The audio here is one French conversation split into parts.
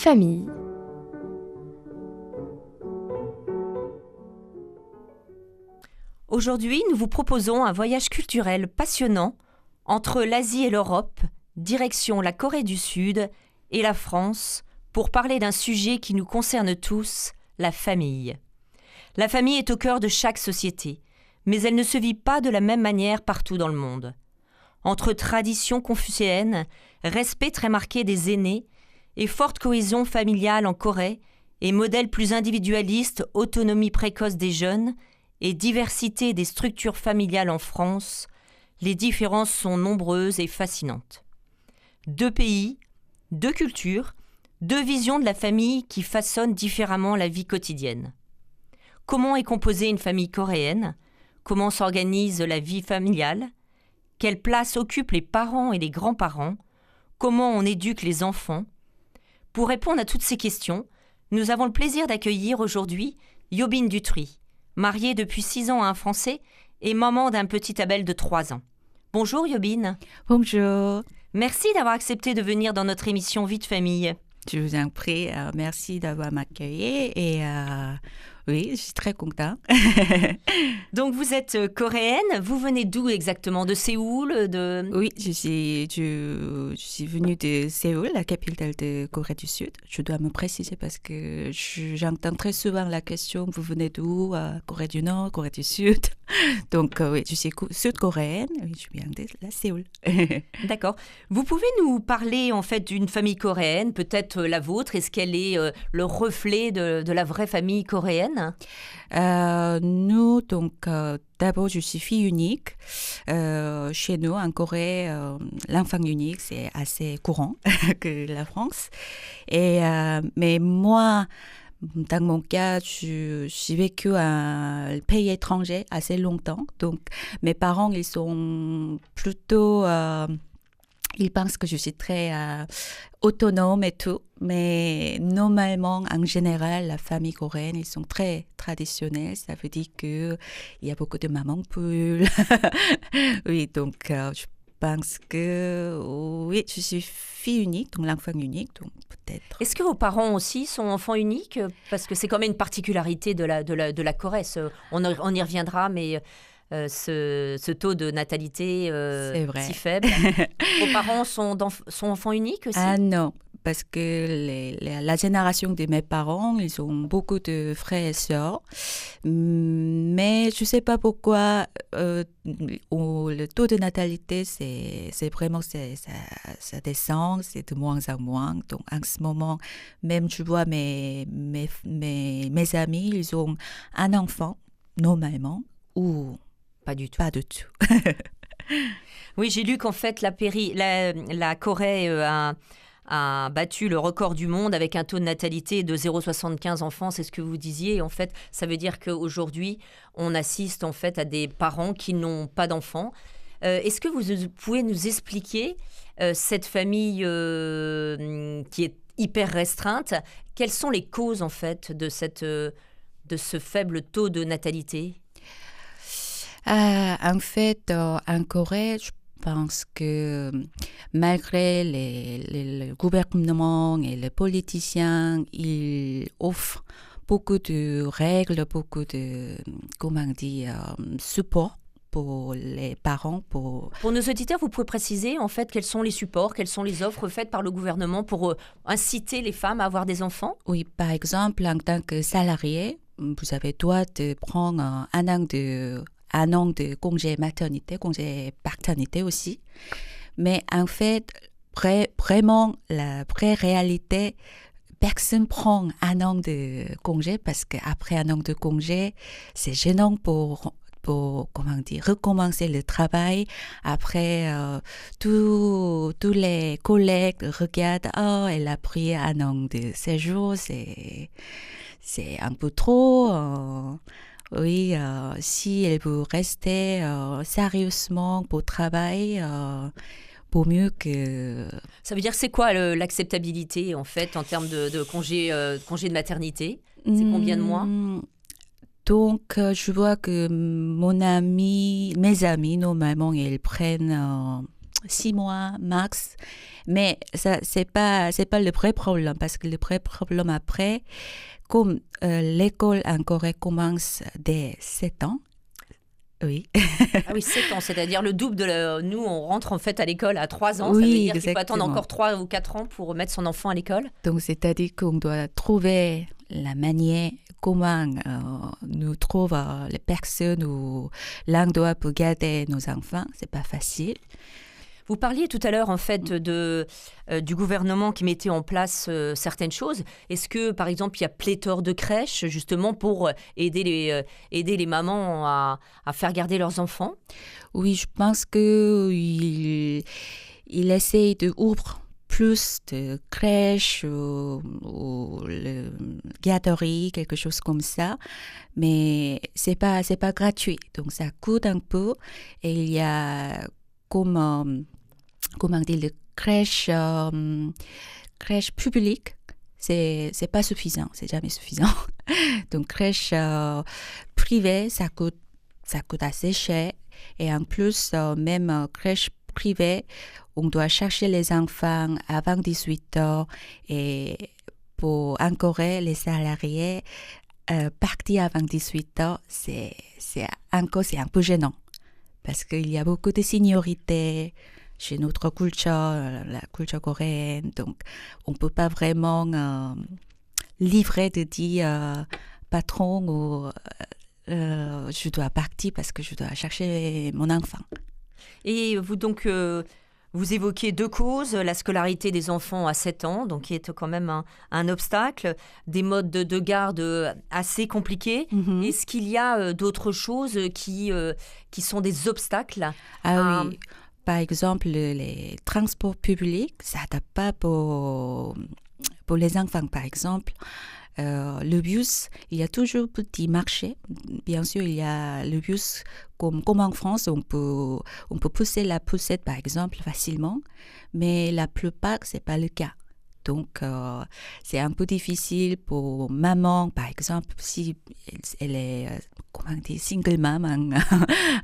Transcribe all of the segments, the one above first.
famille. Aujourd'hui, nous vous proposons un voyage culturel passionnant entre l'Asie et l'Europe, direction la Corée du Sud et la France, pour parler d'un sujet qui nous concerne tous, la famille. La famille est au cœur de chaque société, mais elle ne se vit pas de la même manière partout dans le monde. Entre tradition confucéenne, respect très marqué des aînés et forte cohésion familiale en Corée, et modèle plus individualiste, autonomie précoce des jeunes, et diversité des structures familiales en France, les différences sont nombreuses et fascinantes. Deux pays, deux cultures, deux visions de la famille qui façonnent différemment la vie quotidienne. Comment est composée une famille coréenne ? Comment s'organise la vie familiale ? Quelle place occupent les parents et les grands-parents ? Comment on éduque les enfants ? Pour répondre à toutes ces questions, nous avons le plaisir d'accueillir aujourd'hui Yobin Dutry, mariée depuis 6 ans à un Français et maman d'un petit Abel de 3 ans. Bonjour Yobin. Bonjour. Merci d'avoir accepté de venir dans notre émission Vie de famille. Je vous en prie, merci d'avoir m'accueilli et oui, je suis très contente. Donc vous êtes coréenne, vous venez d'où exactement ? De Séoul ? Oui, je suis venue de Séoul, la capitale de Corée du Sud. Je dois me préciser parce que j'entends très souvent la question, vous venez d'où ? Corée du Nord, Corée du Sud. Donc oui, je suis sud-coréenne, je viens de la Séoul. D'accord. Vous pouvez nous parler en fait d'une famille coréenne, peut-être la vôtre. Est-ce qu'elle est le reflet de la vraie famille coréenne ? Nous, donc, d'abord, je suis fille unique. Chez nous, en Corée, l'enfant unique, c'est assez courant que la France. Mais moi, dans mon cas, j'ai vécu à un pays étranger assez longtemps. Donc, mes parents, ils sont plutôt... ils pensent que je suis très autonome et tout. Mais normalement, en général, la famille coréenne, ils sont très traditionnels. Ça veut dire qu'il y a beaucoup de mamans poules. Oui, donc je pense que oui, je suis fille unique, donc l'enfant unique, donc peut-être. Est-ce que vos parents aussi sont enfants uniques ? Parce que c'est quand même une particularité de la Corée. On y reviendra, mais... ce taux de natalité si faible. Vos parents sont enfants uniques aussi ? Ah non, parce que la génération de mes parents, ils ont beaucoup de frères et sœurs. Mais je ne sais pas pourquoi le taux de natalité, c'est vraiment, ça descend, c'est de moins en moins. Donc en ce moment, même je vois mes amis, ils ont un enfant, normalement, ou... Pas du tout. Pas du tout. Oui, j'ai lu qu'en fait, la Corée a battu le record du monde avec un taux de natalité de 0,75 enfants, c'est ce que vous disiez. Et en fait, ça veut dire qu'aujourd'hui, on assiste en fait à des parents qui n'ont pas d'enfants. Est-ce que vous pouvez nous expliquer cette famille qui est hyper restreinte ? Quelles sont les causes en fait de ce faible taux de natalité ? En fait, en Corée, je pense que malgré le gouvernement et les politiciens, ils offrent beaucoup de règles, beaucoup de, support pour les parents. Pour nos auditeurs, vous pouvez préciser en fait quels sont les supports, quelles sont les offres faites par le gouvernement pour inciter les femmes à avoir des enfants ? Oui, par exemple, en tant que salarié, vous avez droit de prendre un an de congé maternité, congé paternité aussi. Mais en fait, vraiment, la vraie réalité, personne prend un an de congé parce qu'après un an de congé, c'est gênant pour recommencer le travail. Après, tous les collègues regardent, oh, elle a pris un an de séjour, c'est un peu trop... Oui, si elle veut rester sérieusement pour travailler, pour mieux que... Ça veut dire c'est quoi l'acceptabilité en fait en termes de congé de maternité ? C'est combien de mois ? Donc, je vois que mes amis, normalement, ils prennent 6 mois max. Mais ça, c'est pas le vrai problème, parce que le vrai problème après, comme l'école en Corée commence dès 7 ans, oui. Ah oui, 7 ans, c'est-à-dire le double nous, on rentre en fait à l'école à 3 ans. Oui, ça veut dire qu'il faut exactement. attendre encore 3 ou 4 ans pour mettre son enfant à l'école. Donc, c'est-à-dire qu'on doit trouver la manière comment nous trouve les personnes ou l'endroit pour garder nos enfants. C'est pas facile. Vous parliez tout à l'heure en fait du gouvernement qui mettait en place certaines choses. Est-ce que par exemple il y a pléthore de crèches justement pour aider les mamans à faire garder leurs enfants? Oui, je pense qu'il essaye d'ouvrir plus de crèches ou garderies, quelque chose comme ça. Mais c'est pas gratuit. Donc ça coûte un peu. Et il y a comment dire, les crèches publiques, c'est pas suffisant, c'est jamais suffisant. Donc crèche privée, ça coûte assez cher. Et en plus, même crèche privée, on doit chercher les enfants avant 18 ans. Et pour en Corée, les salariés partir avant 18 ans, c'est un peu gênant. Parce qu'il y a beaucoup de seniorité chez notre culture, la culture coréenne. Donc, on ne peut pas vraiment livrer de dire patron ou je dois partir parce que je dois chercher mon enfant. Et vous donc, vous évoquez 2 causes, la scolarité des enfants à 7 ans, donc qui est quand même un obstacle, des modes de garde assez compliqués. Mm-hmm. Est-ce qu'il y a d'autres choses qui sont des obstacles? Ah oui, par exemple, les transports publics, ça n'adapte pas pour les enfants, par exemple. Le bus, il y a toujours petit marché. Bien sûr, il y a le bus comme en France, on peut pousser la poussette, par exemple, facilement. Mais la plupart, c'est pas le cas. Donc, c'est un peu difficile pour maman, par exemple, si elle est, comment dire, single mom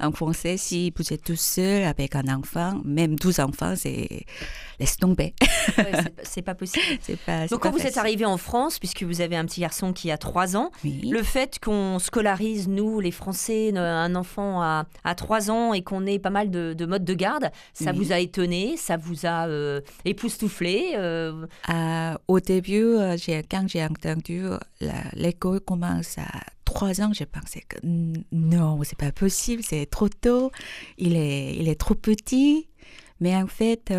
en français, si vous êtes tout seul avec un enfant, même 12 enfants, c'est laisse tomber. Ouais, c'est pas possible. Donc, quand vous êtes arrivé en France, puisque vous avez un petit garçon qui a 3 ans, oui. Le fait qu'on scolarise, nous, les Français, un enfant à 3 ans et qu'on ait pas mal de modes de garde, ça vous a étonné, ça vous a époustouflé Au début, quand j'ai entendu l'école commence à 3 ans, j'ai pensé que non, c'est pas possible, c'est trop tôt, il est trop petit. Mais en fait,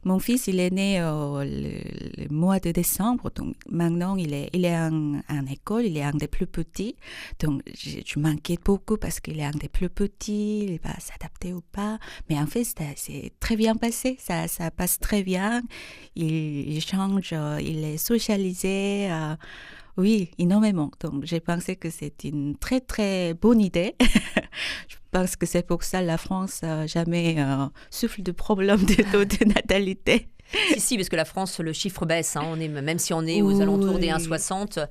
mon fils, il est né le mois de décembre, donc maintenant il est en école, il est un des plus petits. Donc je m'inquiète beaucoup parce qu'il est un des plus petits, il va s'adapter ou pas. Mais en fait, c'est très bien passé, ça passe très bien. Il change, il est socialisé. Oui, énormément. Donc, j'ai pensé que c'est une très, très bonne idée. Je pense que c'est pour ça que la France n'a jamais souffle de problème de taux de natalité. Si, parce que la France, le chiffre baisse. Même si on est aux alentours des 1,60,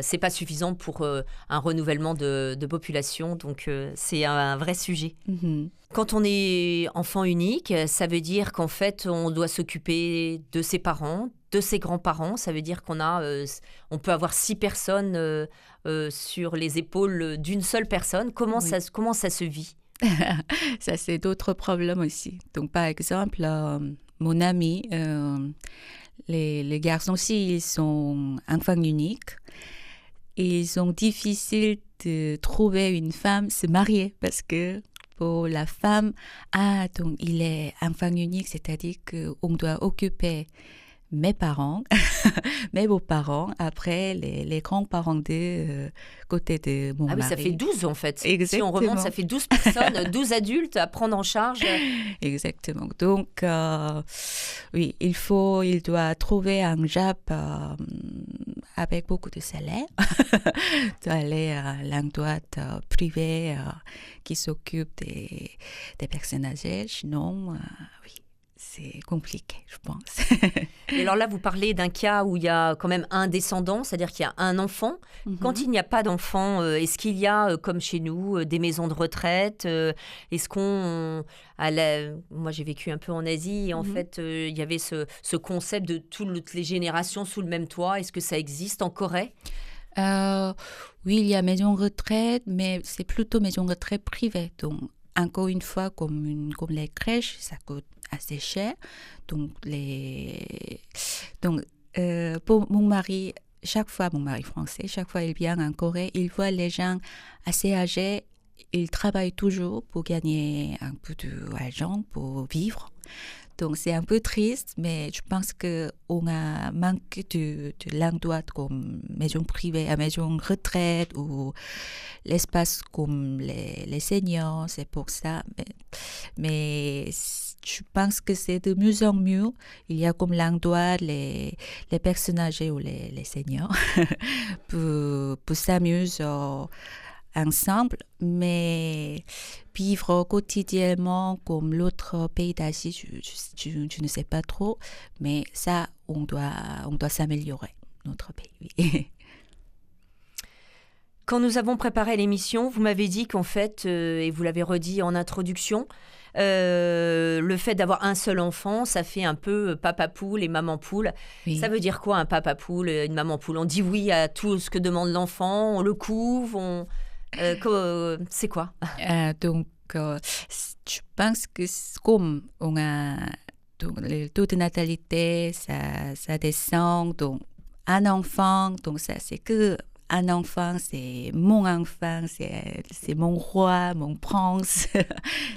c'est pas suffisant pour un renouvellement de population. Donc, c'est un vrai sujet. Mm-hmm. Quand on est enfant unique, ça veut dire qu'en fait, on doit s'occuper de ses parents, de ses grands-parents. Ça veut dire on peut avoir 6 personnes sur les épaules d'une seule personne. Comment ça se vit? Ça, c'est d'autres problèmes aussi. Donc, par exemple, mon ami, les garçons aussi, ils sont enfants uniques. Ils ont difficile de trouver une femme se marier parce que pour la femme, donc il est enfant unique, c'est-à-dire qu'on doit occuper mes parents, mes beaux-parents, après les grands-parents de côté de mon mari. Ah oui, ça fait 12 en fait. Exactement. Si on remonte, ça fait 12 personnes, 12 adultes à prendre en charge. Exactement. Donc, oui, il doit trouver un job avec beaucoup de salaire, d'aller à l'endroit privé qui s'occupe des personnes âgées. Sinon, oui. c'est compliqué, je pense. Et alors là, vous parlez d'un cas où il y a quand même un descendant, c'est-à-dire qu'il y a un enfant. Quand il n'y a pas d'enfant, est-ce qu'il y a, comme chez nous, des maisons de retraite? Est-ce qu'on... Moi, j'ai vécu un peu en Asie et en fait, il y avait ce concept de toutes les générations sous le même toit. Est-ce que ça existe en Corée? Oui, il y a maison de retraite, mais c'est plutôt maison de retraite privée. Donc, encore une fois, comme les crèches, ça coûte assez cher. Donc, pour mon mari français, chaque fois il vient en Corée, il voit les gens assez âgés, ils travaillent toujours pour gagner un peu d'argent pour vivre. Donc, c'est un peu triste, mais je pense qu'on a manqué de l'endroit comme maison privée, à maison retraite ou l'espace comme les seniors, c'est pour ça. Mais je pense que c'est de mieux en mieux. Il y a comme l'endroit, les personnes âgées ou les seniors pour s'amuser ensemble, mais vivre quotidiennement comme l'autre pays d'Asie, je ne sais pas trop, mais ça, on doit s'améliorer, notre pays. Oui. Quand nous avons préparé l'émission, vous m'avez dit qu'en fait, et vous l'avez redit en introduction, le fait d'avoir un seul enfant, ça fait un peu papa poule et maman poule. Oui. Ça veut dire quoi un papa poule et une maman poule? On dit oui à tout ce que demande l'enfant, on le couvre, c'est quoi? Donc, je pense que comme on a le taux de natalité, ça descend. Donc, un enfant, donc ça, c'est que un enfant, c'est mon enfant, c'est mon roi, mon prince.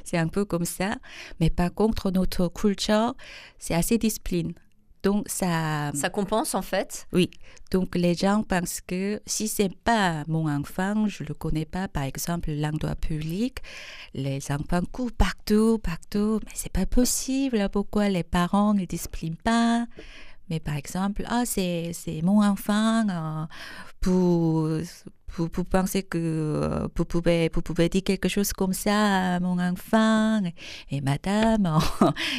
C'est un peu comme ça. Mais par contre, notre culture, c'est assez discipline. Donc, ça compense en fait? Oui. Donc, les gens pensent que si ce n'est pas mon enfant, je ne le connais pas, par exemple, l'endroit public, les enfants courent partout. Mais ce n'est pas possible. Pourquoi les parents ne disciplinent pas? Mais par exemple, c'est mon enfant, pour penser que vous pouvez dire quelque chose comme ça à mon enfant. Et madame,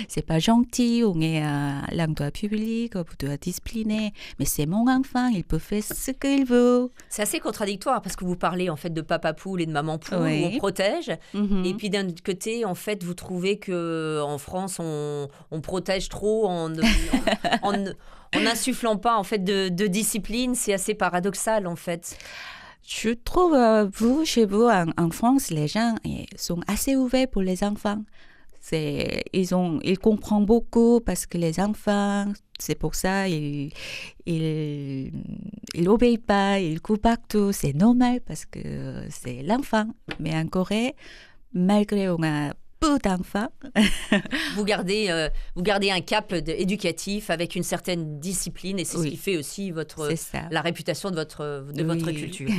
c'est pas gentil, on est à l'endroit public, vous devez discipliner. Mais c'est mon enfant, il peut faire ce qu'il veut. C'est assez contradictoire parce que vous parlez en fait de papa poule et de maman poule, oui. Où on protège. Et puis d'un autre côté, en fait, vous trouvez qu'en France, on protège trop en n'insufflant pas en fait de discipline. C'est assez paradoxal en fait. Je trouve, chez vous, en France, les gens sont assez ouverts pour les enfants. Ils comprennent beaucoup parce que les enfants, c'est pour ça, ils n'obéissent pas, ils courent partout. C'est normal parce que c'est l'enfant. Mais en Corée, malgré qu'on a peu d'enfants, vous gardez un cap éducatif avec une certaine discipline et c'est ce qui fait aussi la réputation de votre culture.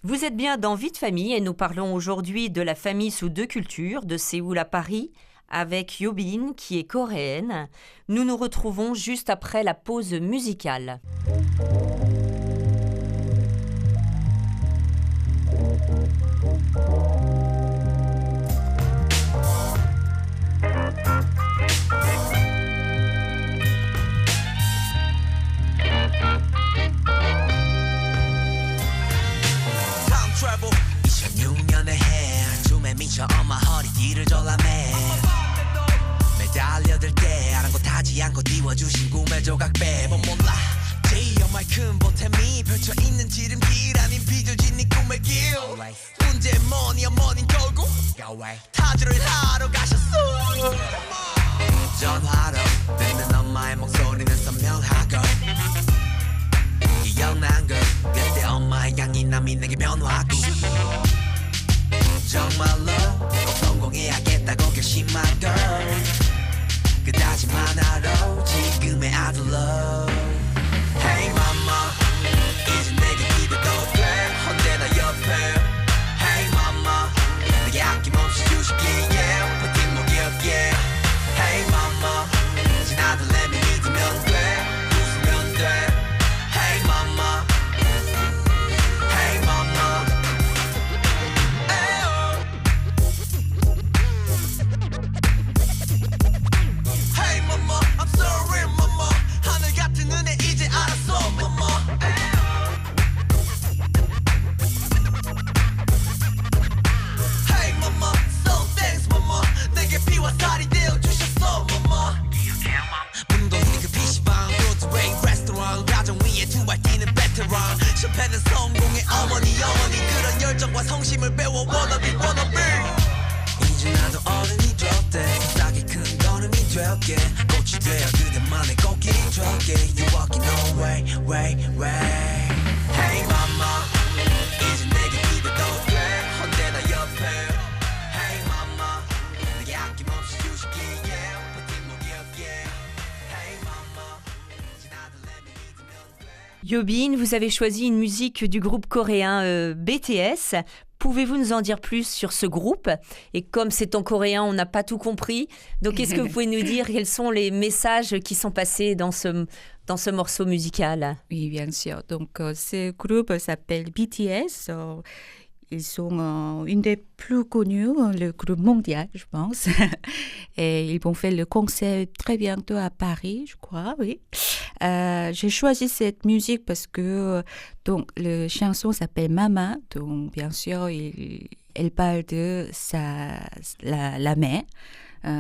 Vous êtes bien dans Vie de famille et nous parlons aujourd'hui de la famille sous deux cultures, de Séoul à Paris, avec Yobin qui est coréenne. Nous nous retrouvons juste après la pause musicale. 미쳐 엄마 허리띠를 졸라매 매일 달려들 때 아랑곳하지 않고 띄워주신 꿈의 조각 빼본 몰라 엄마의 큰 보탬이 펼쳐있는 지름길 아닌 비둘진 네 꿈의 길 문제 뭐니 어머닌 결국 타주를 하러 가셨어 전화로 듣는 엄마의 목소리는 선명하고 기억난 걸 그때 엄마의 강인함이 내게 변화하고 정말로 꼭 성공해야겠다고 결심한 걸 그 다짐 하나로 지금의 아들로 Hey mama 이제 내게 기대도 돼 언제나 옆에 Hey mama 내게 아낌없이 주시기에 버틴 목욕에 Hey mama 진 아들내미 믿으면 돼 웃으면 돼 Hey mama Hey mama 베테랑 실패는 성공의 어머니 그런 열정과 성심을 배워 wannabe 이제 나도 어른이 되었대 세상에 큰 걸음이 되었게 꽃이 되어 그대만의 꽃길이 되었게 You walking on way Hey mama 이제 내게 기대도 돼 언제나 옆에 Hey mama 내게 아낌없이 주시기에 버팀목이었기에 Hey mama 이제 나도 let me 믿으면 돼 Yobin, vous avez choisi une musique du groupe coréen BTS. Pouvez-vous nous en dire plus sur ce groupe? Et comme c'est en coréen, on n'a pas tout compris. Donc, est-ce que vous pouvez nous dire quels sont les messages qui sont passés dans ce morceau musical? Oui, bien sûr. Donc, ce groupe s'appelle BTS. Ils sont une des plus connus, le groupe mondial, je pense. Et ils vont faire le concert très bientôt à Paris, je crois, oui. J'ai choisi cette musique parce que donc, la chanson s'appelle Mama. Donc, bien sûr, elle parle de la mère.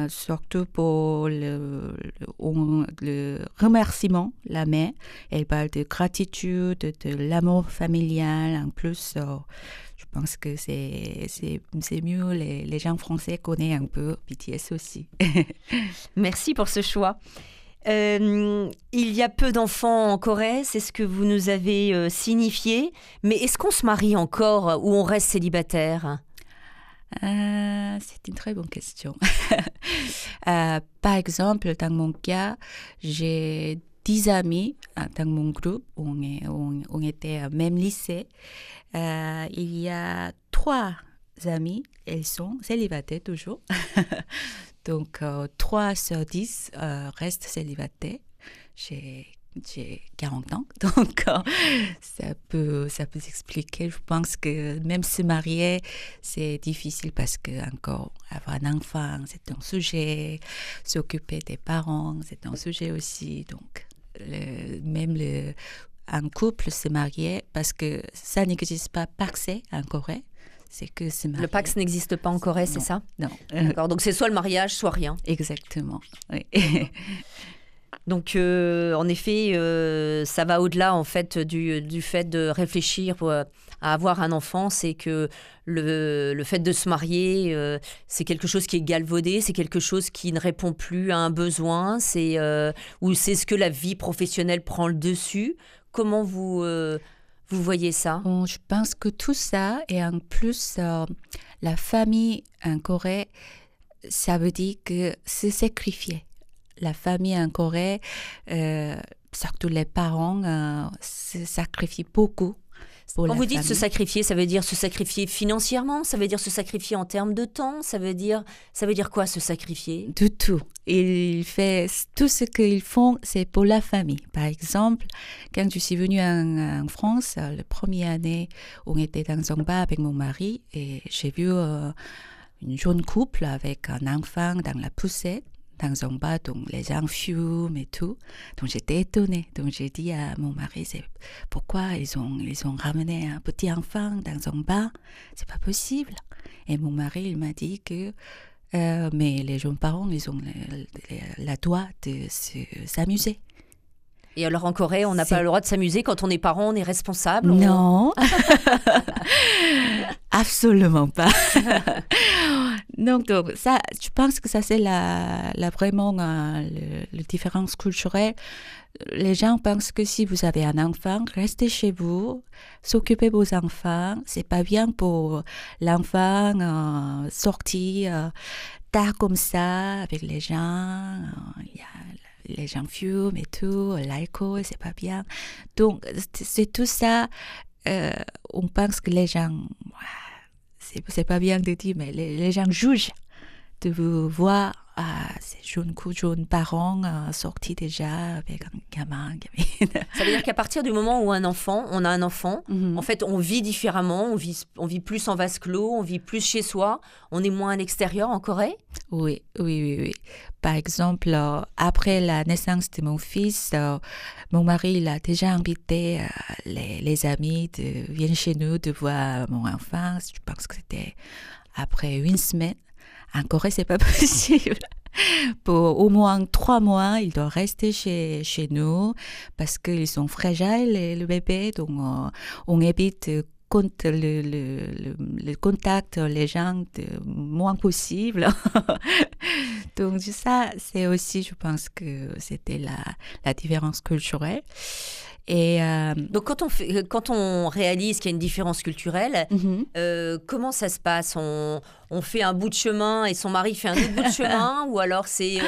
Surtout pour le remerciement, la mère. Elle parle de gratitude, de l'amour familial. En plus, je pense que c'est mieux, les gens français connaissent un peu BTS aussi. Merci pour ce choix. Il y a peu d'enfants en Corée, c'est ce que vous nous avez signifié. Mais est-ce qu'on se marie encore ou on reste célibataire? C'est une très bonne question. Par exemple, dans mon cas, j'ai 10 amis dans mon groupe. On était au même lycée. Il y a 3 amis, elles sont célibataires toujours. Donc, 3 sur 10 restent célibataires. J'ai 40 ans, donc ça peut s'expliquer. Je pense que même se marier, c'est difficile parce que encore avoir un enfant, c'est un sujet. S'occuper des parents, c'est un sujet aussi. Donc, un couple se marier, parce que ça n'existe pas parfait en Corée. C'est que se marier. Le Pacs n'existe pas en Corée, c'est ça? Non. D'accord, donc c'est soit le mariage, soit rien. Exactement, oui. Donc, en effet, ça va au-delà en fait du fait de réfléchir à avoir un enfant. C'est que le fait de se marier, c'est quelque chose qui est galvaudé, c'est quelque chose qui ne répond plus à un besoin, ou c'est ce que la vie professionnelle prend le dessus. Comment vous voyez ça? Bon, je pense que tout ça, et en plus, la famille en Corée, ça veut dire que se sacrifier. La famille en Corée, surtout les parents, se sacrifient beaucoup pour la famille. Quand vous dites se sacrifier, ça veut dire se sacrifier financièrement? Ça veut dire se sacrifier en termes de temps? Ça veut dire quoi, se sacrifier? Du tout. Tout ce qu'ils font, c'est pour la famille. Par exemple, quand je suis venue en France, la première année, on était dans un bar avec mon mari et j'ai vu une jeune couple avec un enfant dans la poussette. Dans un bar, donc les gens fument et tout. Donc j'étais étonnée. Donc j'ai dit à mon mari, c'est pourquoi ils ont ramené un petit enfant dans un bar? C'est pas possible. Et mon mari, il m'a dit que mais les jeunes parents, ils ont la droit de s'amuser. Et alors en Corée, on n'a pas le droit de s'amuser quand on est parent, on est responsable? Non, absolument pas. Donc ça, je pense que ça c'est vraiment la différence culturelle. Les gens pensent que si vous avez un enfant, restez chez vous, s'occupez de vos enfants. C'est pas bien pour l'enfant sortir tard comme ça avec les gens. Les gens fument et tout, l'alcool, c'est pas bien. Donc, c'est tout ça. On pense que les gens, c'est pas bien de dire, mais les gens jugent de vous voir, ces jeunes parents sortis déjà avec un gamin, gamine. Ça veut dire qu'à partir du moment où on a un enfant, en fait, on vit différemment, on vit plus en vase clos, on vit plus chez soi, on est moins à l'extérieur en Corée? Oui. Par exemple, après la naissance de mon fils, mon mari il a déjà invité les amis de venir chez nous de voir mon enfant. Je pense que c'était après une semaine. En Corée, c'est pas possible. Pour au moins 3 mois, il doit rester chez nous parce qu'ils sont fragiles, le bébé. Donc, on évite le contact, les gens, le moins possible. Donc, ça, c'est aussi, je pense que c'était la différence culturelle. Et Donc quand on réalise qu'il y a une différence culturelle, comment ça se passe? On fait un bout de chemin et son mari fait un autre bout de chemin, ou alors c'est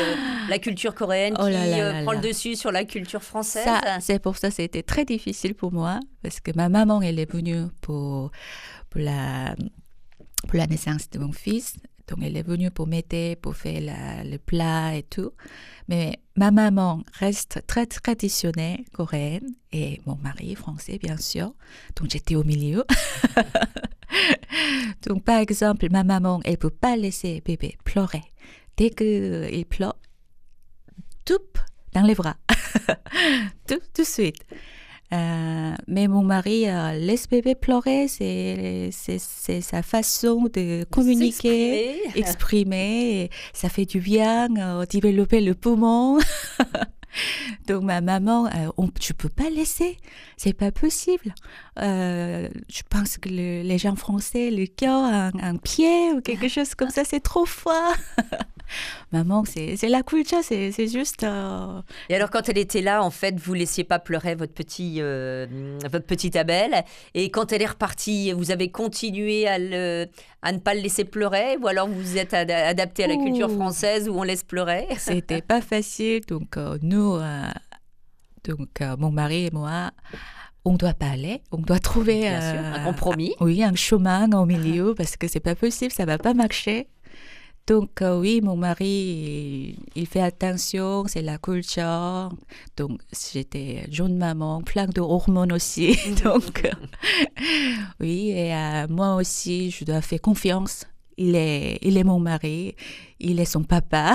la culture coréenne qui prend le dessus sur la culture française? Ça, c'est pour ça que c'était très difficile pour moi, parce que ma maman, elle est venue pour la naissance de mon fils. Donc, elle est venue pour m'aider, pour faire le plat et tout. Mais ma maman reste très traditionnelle coréenne et mon mari français, bien sûr. Donc, j'étais au milieu. Donc, par exemple, ma maman, elle ne peut pas laisser bébé pleurer. Dès qu'il pleure, tout dans les bras. tout de suite. Mais mon mari laisse bébé pleurer, c'est sa façon de communiquer, exprimer, et ça fait du bien, développer le poumon. Donc ma maman, tu peux pas laisser, c'est pas possible. Je pense que les gens français, le cœur, un pied ou quelque chose comme ça, c'est trop fort. Maman, c'est la culture, c'est juste... Et alors, quand elle était là, en fait, vous laissiez pas pleurer votre petite Abel. Et quand elle est repartie, vous avez continué à ne pas le laisser pleurer, ou alors vous vous êtes adapté à la culture française où on laisse pleurer? C'était pas facile. Donc, nous, mon mari et moi, on doit parler, on doit trouver Bien sûr, un compromis. Oui, un chemin au milieu, parce que c'est pas possible, ça va pas marcher. Donc, oui, mon mari, il fait attention, c'est la culture. Donc, j'étais jeune maman, plein de hormones aussi. Donc, oui, et moi aussi, je dois faire confiance. Il est mon mari, il est son papa.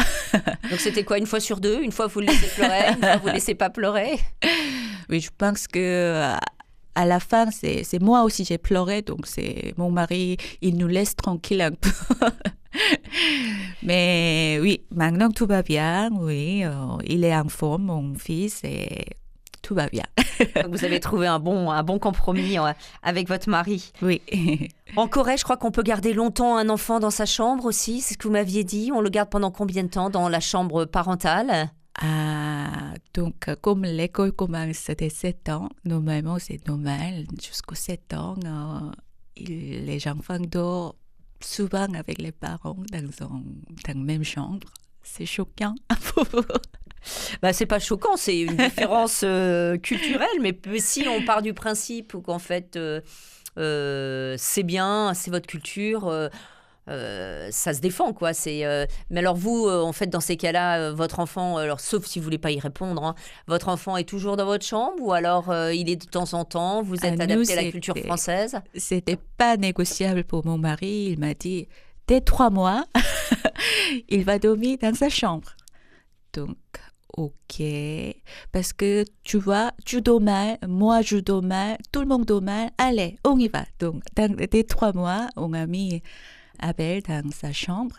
Donc, c'était quoi, une fois sur deux? Une fois, vous le laissez pleurer, une fois, vous ne laissez pas pleurer? Oui, je pense que... à la fin, c'est moi aussi, j'ai pleuré. Donc, c'est mon mari, il nous laisse tranquille un peu. Mais oui, maintenant tout va bien. Oui, il est en forme, mon fils, et tout va bien. Donc vous avez trouvé un bon compromis avec votre mari. Oui. En Corée, je crois qu'on peut garder longtemps un enfant dans sa chambre aussi. C'est ce que vous m'aviez dit. On le garde pendant combien de temps dans la chambre parentale? Donc, comme l'école commence dès 7 ans, normalement, c'est normal. Jusqu'aux 7 ans, les enfants dorment souvent avec les parents dans la même chambre. C'est choquant. C'est pas choquant, c'est une différence culturelle, mais si on part du principe qu'en fait, c'est bien, c'est votre culture... ça se défend, quoi. Mais alors vous, en fait, dans ces cas-là, votre enfant, alors sauf si vous voulez pas y répondre, hein, votre enfant est toujours dans votre chambre, ou alors il est de temps en temps, vous êtes adapté à la culture française? C'était pas négociable pour mon mari. Il m'a dit, dès 3 mois, il va dormir dans sa chambre. Donc, ok, parce que tu vois, tu dors mal, moi je dors mal, tout le monde dort mal, allez, on y va. Donc, dès 3 mois, on a mis Abel dans sa chambre,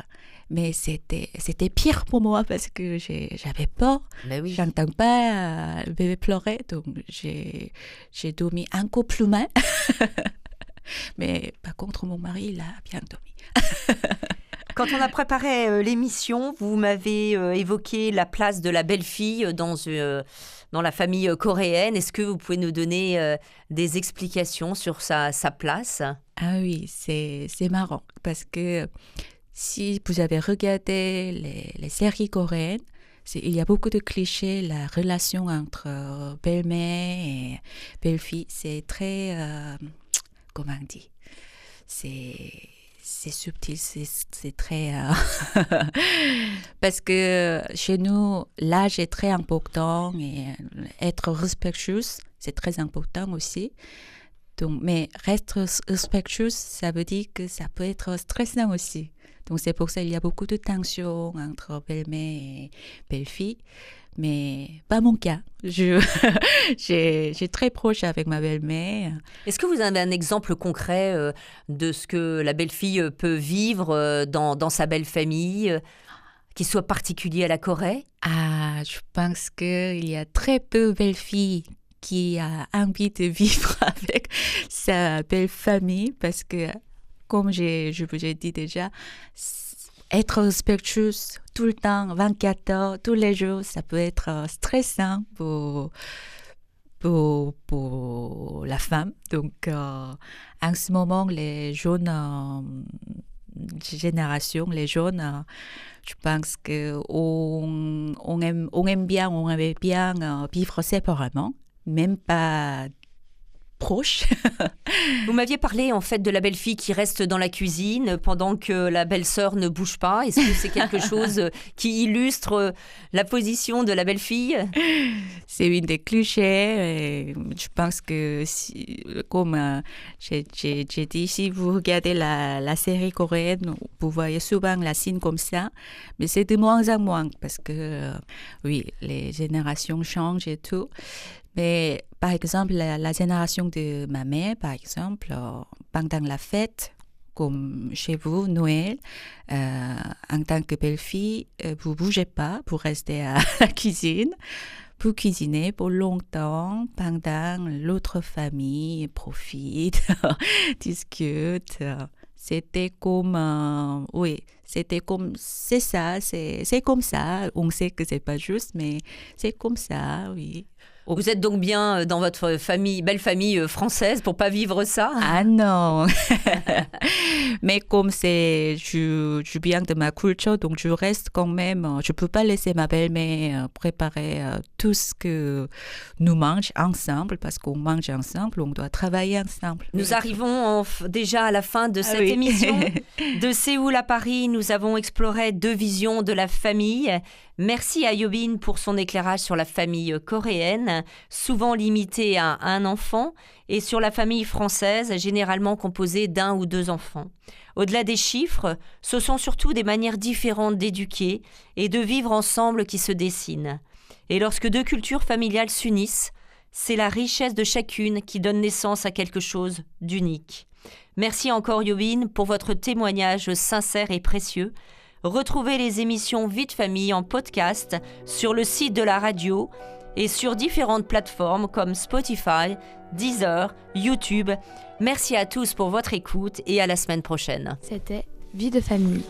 mais c'était pire pour moi parce que j'avais peur. Mais oui. J'entends pas le bébé pleurer, donc j'ai dormi encore plus mal. Mais par contre, mon mari, il a bien dormi. Quand on a préparé l'émission, vous m'avez évoqué la place de la belle-fille dans la famille coréenne. Est-ce que vous pouvez nous donner des explications sur sa place? Ah oui, c'est marrant parce que si vous avez regardé les séries coréennes, il y a beaucoup de clichés. La relation entre belle-mère et belle-fille, c'est très... comment on dit? C'est subtil, c'est très... Parce que chez nous, l'âge est très important et être respectueuse, c'est très important aussi. Donc, mais rester respectueuse, ça veut dire que ça peut être stressant aussi. Donc, c'est pour ça qu'il y a beaucoup de tensions entre belle-mère et belle-fille. mais pas mon cas. J'ai très proche avec ma belle-mère. Est-ce que vous avez un exemple concret de ce que la belle-fille peut vivre dans sa belle famille, qui soit particulier à la Corée? Ah, je pense qu'il y a très peu de belles-filles qui a envie de vivre avec sa belle famille parce que, comme je vous ai dit déjà, être respectueuse tout le temps, 24 heures, tous les jours, ça peut être stressant pour la femme. Donc, en ce moment, les jeunes générations, les jeunes, je pense qu'on aime bien vivre séparément, même pas proche. Vous m'aviez parlé en fait de la belle-fille qui reste dans la cuisine pendant que la belle-sœur ne bouge pas. Est-ce que c'est quelque chose qui illustre la position de la belle-fille? C'est une des clichés. Et je pense que, comme j'ai dit, si vous regardez la série coréenne, vous voyez souvent la scène comme ça. Mais c'est de moins en moins parce que, oui, les générations changent et tout. Mais par exemple, la génération de ma mère, par exemple, pendant la fête, comme chez vous, Noël, en tant que belle-fille, vous ne bougez pas pour rester à la cuisine. Vous cuisinez pour longtemps pendant l'autre famille profite, discute. C'était comme, c'est ça, c'est comme ça. On sait que c'est pas juste, mais c'est comme ça, oui. Vous êtes donc bien dans votre famille, belle famille française pour pas vivre ça? Ah non. Mais comme je viens de ma culture, donc je reste quand même, je peux pas laisser ma belle-mère préparer tout ce que nous mangeons ensemble parce qu'on mange ensemble, on doit travailler ensemble. Nous arrivons déjà à la fin de cette émission. De Séoul à Paris, nous avons exploré 2 visions de la famille. Merci à Hyobin pour son éclairage sur la famille coréenne, souvent limitée à un enfant, et sur la famille française, généralement composée d'1 ou 2 enfants. Au-delà des chiffres, ce sont surtout des manières différentes d'éduquer et de vivre ensemble qui se dessinent. Et lorsque 2 cultures familiales s'unissent, c'est la richesse de chacune qui donne naissance à quelque chose d'unique. Merci encore Hyobin pour votre témoignage sincère et précieux. Retrouvez les émissions Vie de famille en podcast sur le site de la radio et sur différentes plateformes comme Spotify, Deezer, YouTube. Merci à tous pour votre écoute et à la semaine prochaine. C'était Vie de famille.